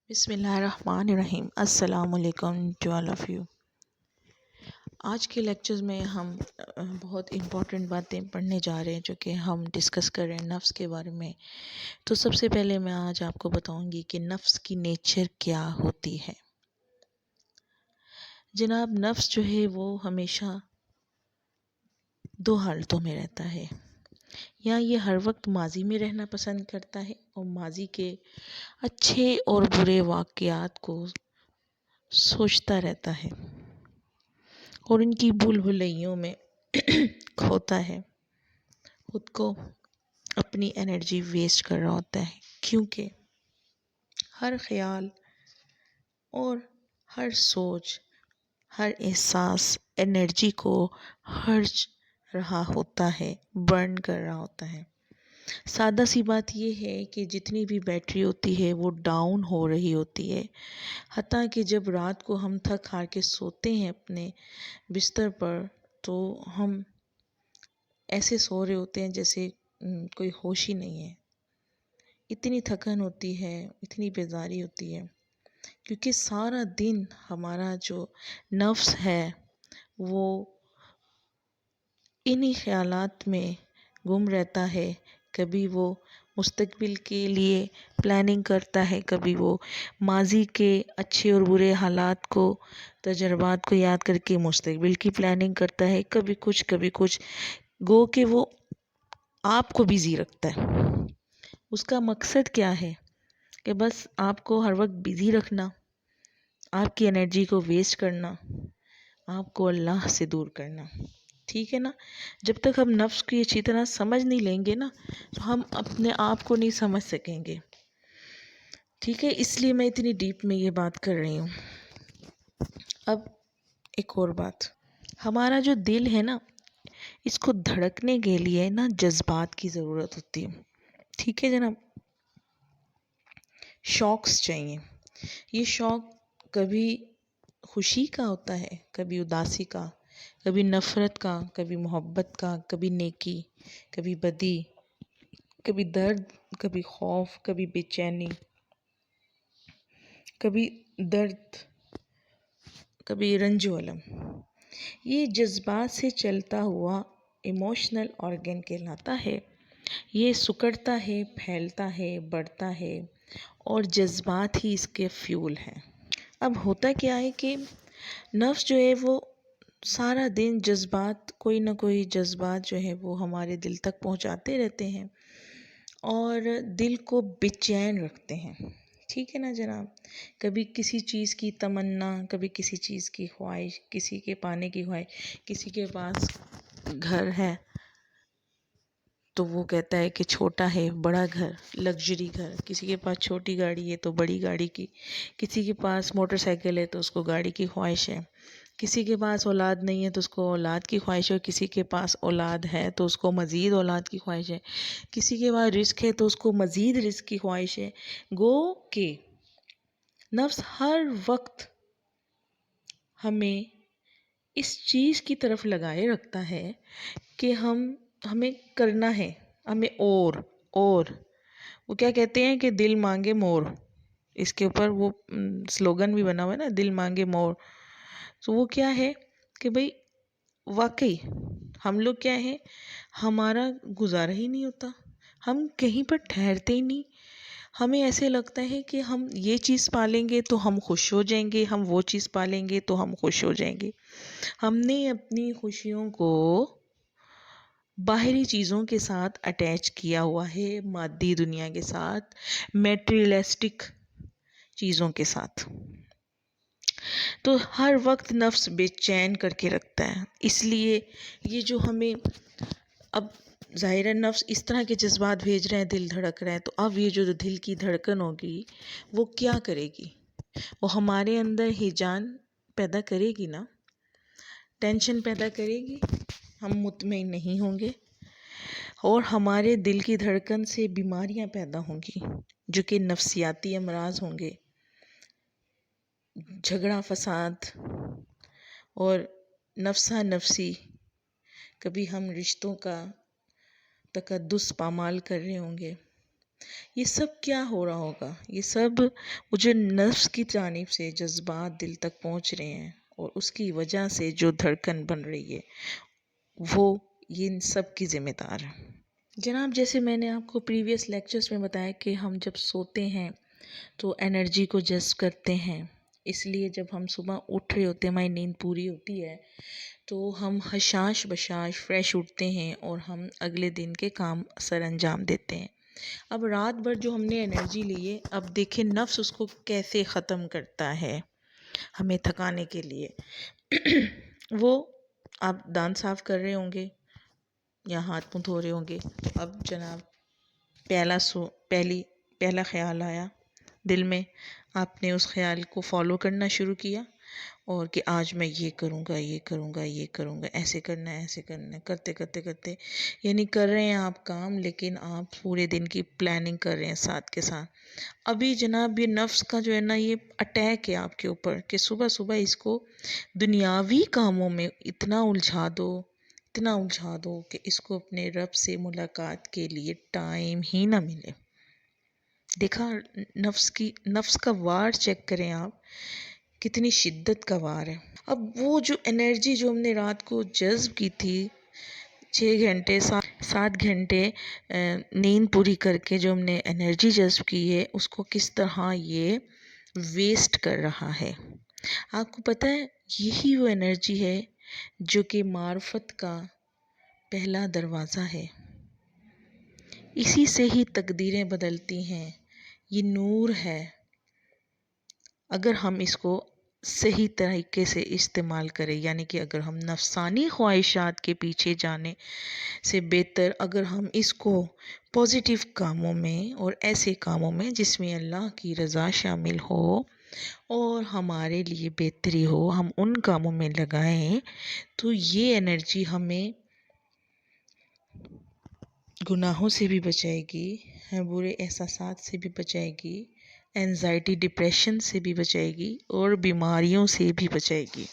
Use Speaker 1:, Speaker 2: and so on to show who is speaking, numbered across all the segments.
Speaker 1: بسم اللہ الرحمن الرحیم۔ السلام علیکم ٹو آل آف یو۔ آج کے لیکچرز میں ہم بہت امپورٹنٹ باتیں پڑھنے جا رہے ہیں جو کہ ہم ڈسکس کر رہے ہیں نفس کے بارے میں۔ تو سب سے پہلے میں آج آپ کو بتاؤں گی کہ نفس کی نیچر کیا ہوتی ہے۔ جناب، نفس جو ہے وہ ہمیشہ دو حالتوں میں رہتا ہے، یا یہ ہر وقت ماضی میں رہنا پسند کرتا ہے اور ماضی کے اچھے اور برے واقعات کو سوچتا رہتا ہے اور ان کی بھول بھلائیوں میں کھوتا ہے، خود کو اپنی انرجی ویسٹ کر رہا ہوتا ہے، کیونکہ ہر خیال اور ہر سوچ، ہر احساس انرجی کو خرچ رہا ہوتا ہے، برن کر رہا ہوتا ہے۔ سادہ سی بات یہ ہے کہ جتنی بھی بیٹری ہوتی ہے وہ ڈاؤن ہو رہی ہوتی ہے، حتیٰ کہ جب رات کو ہم تھک ہار کے سوتے ہیں اپنے بستر پر تو ہم ایسے سو رہے ہوتے ہیں جیسے کوئی ہوش ہی نہیں ہے۔ اتنی تھکن ہوتی ہے، اتنی بیزاری ہوتی ہے، کیونکہ سارا دن ہمارا جو نفس ہے وہ انہی خیالات میں گم رہتا ہے۔ کبھی وہ مستقبل کے لیے پلاننگ کرتا ہے، کبھی وہ ماضی کے اچھے اور برے حالات کو، تجربات کو یاد کر کے مستقبل کی پلاننگ کرتا ہے، کبھی کچھ گو کہ وہ آپ کو بزی رکھتا ہے۔ اس کا مقصد کیا ہے کہ بس آپ کو ہر وقت بزی رکھنا، آپ کی انرجی کو ویسٹ کرنا، آپ کو اللہ سے دور کرنا۔ ٹھیک ہے نا؟ جب تک ہم نفس کی اچھی طرح سمجھ نہیں لیں گے نا تو ہم اپنے آپ کو نہیں سمجھ سکیں گے۔ ٹھیک ہے، اس لیے میں اتنی ڈیپ میں یہ بات کر رہی ہوں۔ اب ایک اور بات، ہمارا جو دل ہے نا، اس کو دھڑکنے کے لیے نا جذبات کی ضرورت ہوتی ہے۔ ٹھیک ہے جناب، شوقس چاہیے۔ یہ شوق کبھی خوشی کا ہوتا ہے، کبھی اداسی کا، کبھی نفرت کا، کبھی محبت کا، کبھی نیکی، کبھی بدی، کبھی درد، کبھی خوف، کبھی بے چینی، کبھی درد، کبھی رنج و الم۔ یہ جذبات سے چلتا ہوا ایموشنل آرگن کہلاتا ہے۔ یہ سکڑتا ہے، پھیلتا ہے، بڑھتا ہے اور جذبات ہی اس کے فیول ہیں۔ اب ہوتا کیا ہے کہ نفس جو ہے وہ سارا دن جذبات، کوئی نہ کوئی جذبات جو ہے وہ ہمارے دل تک پہنچاتے رہتے ہیں اور دل کو بے چین رکھتے ہیں۔ ٹھیک ہے نا جناب؟ کبھی کسی چیز کی تمنا، کبھی کسی چیز کی خواہش، کسی کے پانے کی خواہش، کسی کے پاس گھر ہے تو وہ کہتا ہے کہ چھوٹا ہے، بڑا گھر، لگژری گھر، کسی کے پاس چھوٹی گاڑی ہے تو بڑی گاڑی کی، کسی کے پاس موٹر سائیکل ہے تو اس کو گاڑی کی خواہش ہے، کسی کے پاس اولاد نہیں ہے تو اس کو اولاد کی خواہش ہے، کسی کے پاس اولاد ہے تو اس کو مزید اولاد کی خواہش ہے، کسی کے پاس رزق ہے تو اس کو مزید رزق کی خواہش ہے۔ گو کہ نفس ہر وقت ہمیں اس چیز کی طرف لگائے رکھتا ہے کہ ہمیں کرنا ہے، ہمیں اور وہ کیا کہتے ہیں کہ دل مانگے مور، اس کے اوپر وہ سلوگن بھی بنا ہوا ہے نا، دل مانگے مور۔ تو وہ کیا ہے کہ بھئی واقعی ہم لوگ کیا ہے، ہمارا گزارا ہی نہیں ہوتا، ہم کہیں پر ٹھہرتے ہی نہیں۔ ہمیں ایسے لگتا ہے کہ ہم یہ چیز پالیں گے تو ہم خوش ہو جائیں گے، ہم وہ چیز پالیں گے تو ہم خوش ہو جائیں گے۔ ہم نے اپنی خوشیوں کو باہری چیزوں کے ساتھ اٹیچ کیا ہوا ہے، مادی دنیا کے ساتھ، میٹریلسٹک چیزوں کے ساتھ۔ تو ہر وقت نفس بے چین کر کے رکھتا ہے۔ اس لیے یہ جو ہمیں اب ظاہر نفس اس طرح کے جذبات بھیج رہے ہیں، دل دھڑک رہے ہیں، تو اب یہ جو دل کی دھڑکن ہوگی وہ کیا کرے گی؟ وہ ہمارے اندر ہیجان پیدا کرے گی نا، ٹینشن پیدا کرے گی، ہم مطمئن نہیں ہوں گے اور ہمارے دل کی دھڑکن سے بیماریاں پیدا ہوں گی جو کہ نفسیاتی امراض ہوں گے، جھگڑا فساد اور نفسا نفسی، کبھی ہم رشتوں کا تقدس پامال کر رہے ہوں گے، یہ سب کیا ہو رہا ہوگا؟ یہ سب وہ جو نفس کی جانب سے جذبات دل تک پہنچ رہے ہیں اور اس کی وجہ سے جو دھڑکن بن رہی ہے وہ ان سب کی ذمہ دار ہے۔ جناب، جیسے میں نے آپ کو پریویس لیکچرز میں بتایا کہ ہم جب سوتے ہیں تو انرجی کو جذب کرتے ہیں، اس لیے جب ہم صبح اٹھ رہے ہوتے ہیں، ہماری نیند پوری ہوتی ہے تو ہم حشاش بشاش فریش اٹھتے ہیں اور ہم اگلے دن کے کام سر انجام دیتے ہیں۔ اب رات بھر جو ہم نے انرجی لی ہے، اب دیکھیں نفس اس کو کیسے ختم کرتا ہے ہمیں تھکانے کے لیے۔ وہ آپ دانت صاف کر رہے ہوں گے یا ہاتھ منہ دھو رہے ہوں گے، تو اب جناب پہلا خیال آیا دل میں، آپ نے اس خیال کو فالو کرنا شروع کیا اور کہ آج میں یہ کروں گا، یہ کروں گا، یہ کروں گا، ایسے کرنا ہے، ایسے کرنا ہے، کرتے کرتے کرتے یعنی کر رہے ہیں آپ کام، لیکن آپ پورے دن کی پلاننگ کر رہے ہیں ساتھ کے ساتھ۔ ابھی جناب یہ نفس کا جو ہے نا یہ اٹیک ہے آپ کے اوپر کہ صبح صبح اس کو دنیاوی کاموں میں اتنا الجھا دو، اتنا الجھا دو کہ اس کو اپنے رب سے ملاقات کے لیے ٹائم ہی نہ ملے۔ دیکھا نفس کا وار چیک کریں آپ، کتنی شدت کا وار ہے۔ اب وہ جو انرجی جو ہم نے رات کو جذب کی تھی، 6 گھنٹے 7 گھنٹے نیند پوری کر کے جو ہم نے انرجی جذب کی ہے، اس کو کس طرح یہ ویسٹ کر رہا ہے۔ آپ کو پتہ ہے یہی وہ انرجی ہے جو کہ معرفت کا پہلا دروازہ ہے، اسی سے ہی تقدیریں بدلتی ہیں، یہ نور ہے۔ اگر ہم اس کو صحیح طریقے سے استعمال کریں، یعنی کہ اگر ہم نفسانی خواہشات کے پیچھے جانے سے بہتر اگر ہم اس کو پازیٹیو کاموں میں اور ایسے کاموں میں جس میں اللہ کی رضا شامل ہو اور ہمارے لیے بہتری ہو، ہم ان کاموں میں لگائیں تو یہ انرجی ہمیں گناہوں سے بھی بچائے گی، برے احساسات سے بھی بچائے گی، اینزائٹی ڈپریشن سے بھی بچائے گی اور بیماریوں سے بھی بچائے گی۔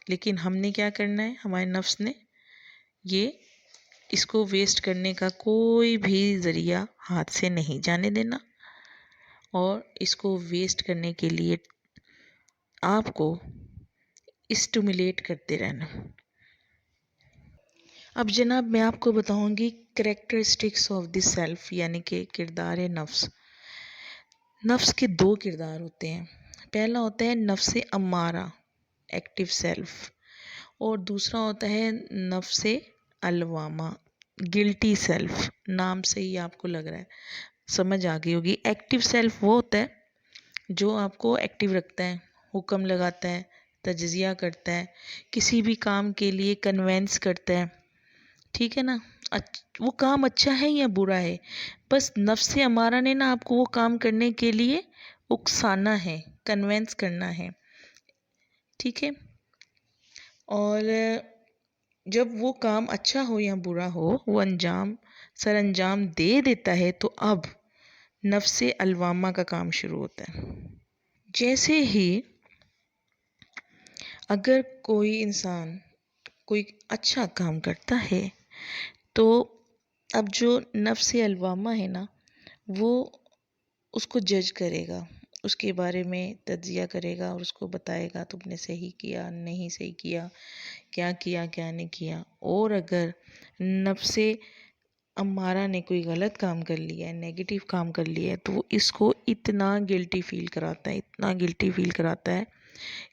Speaker 1: لیکن ہم نے کیا کرنا ہے؟ ہمارے نفس نے یہ اس کو ویسٹ کرنے کا کوئی بھی ذریعہ ہاتھ سے نہیں جانے دینا اور اس کو ویسٹ کرنے کے لیے آپ کو اسٹیمولیٹ کرتے رہنا۔ اب جناب میں آپ کو بتاؤں گی کریکٹرسٹکس آف دی سیلف، یعنی کہ کردار نفس۔ نفس کے 2 کردار ہوتے ہیں، پہلا ہوتا ہے نفس امارہ ایکٹیو سیلف، اور دوسرا ہوتا ہے نفس اللوامہ گلٹی سیلف۔ نام سے ہی آپ کو لگ رہا ہے، سمجھ آ گئی ہوگی۔ ایکٹیو سیلف وہ ہوتا ہے جو آپ کو ایکٹیو رکھتا ہے، حکم لگاتا ہے، تجزیہ کرتا ہے، کسی بھی کام کے لیے کنوینس کرتا ہے، ٹھیک ہے نا؟ وہ کام اچھا ہے یا برا ہے، بس نفس امارہ نے نا آپ کو وہ کام کرنے کے لیے اکسانا ہے، کنوینس کرنا ہے، ٹھیک ہے؟ اور جب وہ کام اچھا ہو یا برا ہو، وہ سر انجام دے دیتا ہے تو اب نفس اللوامہ کا کام شروع ہوتا ہے۔ جیسے ہی اگر کوئی انسان کوئی اچھا کام کرتا ہے تو اب جو نفس اللوامہ ہے نا وہ اس کو جج کرے گا، اس کے بارے میں تجزیہ کرے گا اور اس کو بتائے گا تم نے صحیح کیا، نہیں صحیح کیا، کیا نہیں کیا۔ اور اگر نفس امارہ نے کوئی غلط کام کر لیا ہے، نیگیٹو کام کر لیا ہے، تو وہ اس کو اتنا گلٹی فیل کراتا ہے، اتنا گلٹی فیل کراتا ہے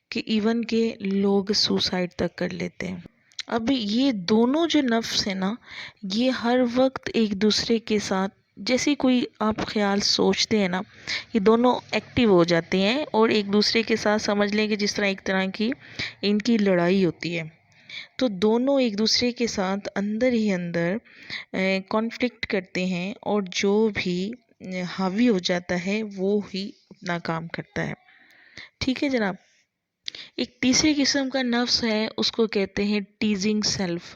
Speaker 1: کہ ایون کہ لوگ سوسائڈ تک کر لیتے ہیں۔ اب یہ دونوں جو نفس ہے نا یہ ہر وقت ایک دوسرے کے ساتھ جیسے کوئی آپ خیال سوچتے ہیں نا، یہ دونوں ایکٹیو ہو جاتے ہیں اور ایک دوسرے کے ساتھ سمجھ لیں کہ جس طرح ایک طرح کی ان کی لڑائی ہوتی ہے، تو دونوں ایک دوسرے کے ساتھ اندر ہی اندر کانفلکٹ کرتے ہیں اور جو بھی حاوی ہو جاتا ہے وہ ہی اپنا کام کرتا ہے، ٹھیک ہے جناب؟ ایک تیسری قسم کا نفس ہے، اس کو کہتے ہیں ٹیزنگ سیلف،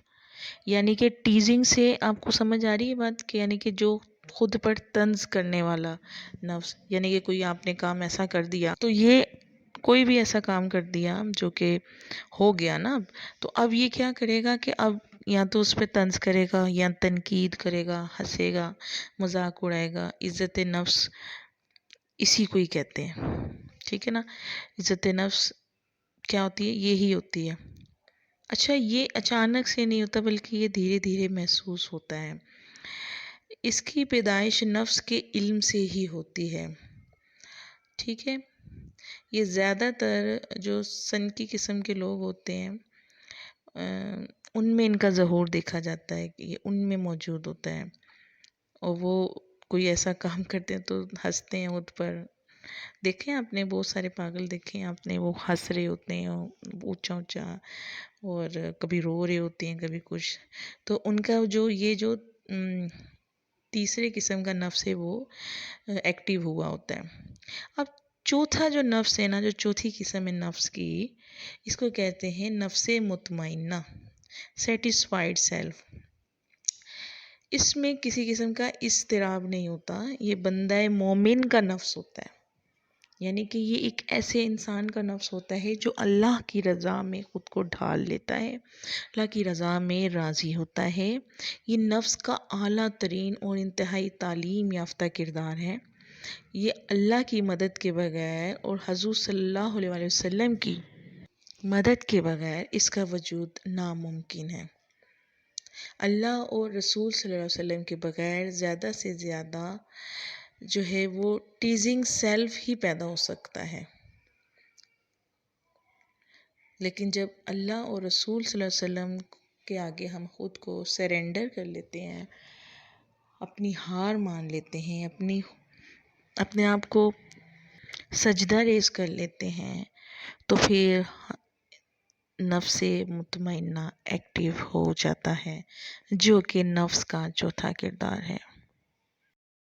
Speaker 1: یعنی کہ ٹیزنگ سے آپ کو سمجھ آ رہی ہے بات کہ یعنی کہ جو خود پر طنز کرنے والا نفس، یعنی کہ کوئی آپ نے کام ایسا کر دیا تو یہ کوئی بھی ایسا کام کر دیا جو کہ ہو گیا نا، اب تو اب یہ کیا کرے گا کہ اب یا تو اس پہ طنز کرے گا یا تنقید کرے گا، ہنسے گا، مذاق اڑائے گا۔ عزت نفس اسی کو ہی کہتے ہیں، ٹھیک ہے نا۔ عزت نفس کیا ہوتی ہے؟ یہی ہوتی ہے۔ اچھا، یہ اچانک سے نہیں ہوتا بلکہ یہ دھیرے دھیرے محسوس ہوتا ہے۔ اس کی پیدائش نفس کے علم سے ہی ہوتی ہے، ٹھیک ہے۔ یہ زیادہ تر جو سنکی قسم کے لوگ ہوتے ہیں ان میں ان کا ظہور دیکھا جاتا ہے کہ یہ ان میں موجود ہوتا ہے، اور وہ کوئی ایسا کام کرتے ہیں تو ہنستے ہیں خود پر۔ دیکھیں آپ نے بہت سارے پاگل دیکھیں آپ نے، وہ ہنس رہے ہوتے ہیں اونچا اونچا، اور کبھی رو رہے ہوتے ہیں کبھی کچھ۔ تو ان کا جو تیسرے قسم کا نفس ہے وہ ایکٹیو ہوا ہوتا ہے۔ اب چوتھا جو نفس ہے نا، جو چوتھی قسم ہے نفس کی، اس کو کہتے ہیں نفس مطمئنہ، سیٹسفائیڈ سیلف۔ اس میں کسی قسم کا اضطراب نہیں ہوتا، یہ بندہ مومن کا نفس ہوتا ہے، یعنی کہ یہ ایک ایسے انسان کا نفس ہوتا ہے جو اللہ کی رضا میں خود کو ڈھال لیتا ہے، اللہ کی رضا میں راضی ہوتا ہے۔ یہ نفس کا اعلیٰ ترین اور انتہائی تعلیم یافتہ کردار ہے۔ یہ اللہ کی مدد کے بغیر اور حضور صلی اللہ علیہ وسلم کی مدد کے بغیر اس کا وجود ناممکن ہے۔ اللہ اور رسول صلی اللہ علیہ وسلم کے بغیر زیادہ سے زیادہ جو ہے وہ ٹیزنگ سیلف ہی پیدا ہو سکتا ہے، لیکن جب اللہ اور رسول صلی اللہ علیہ وسلم کے آگے ہم خود کو سرنڈر کر لیتے ہیں، اپنی ہار مان لیتے ہیں، اپنے آپ کو سجدہ ریز کر لیتے ہیں، تو پھر نفس مطمئنہ ایکٹیو ہو جاتا ہے، جو کہ نفس کا چوتھا کردار ہے۔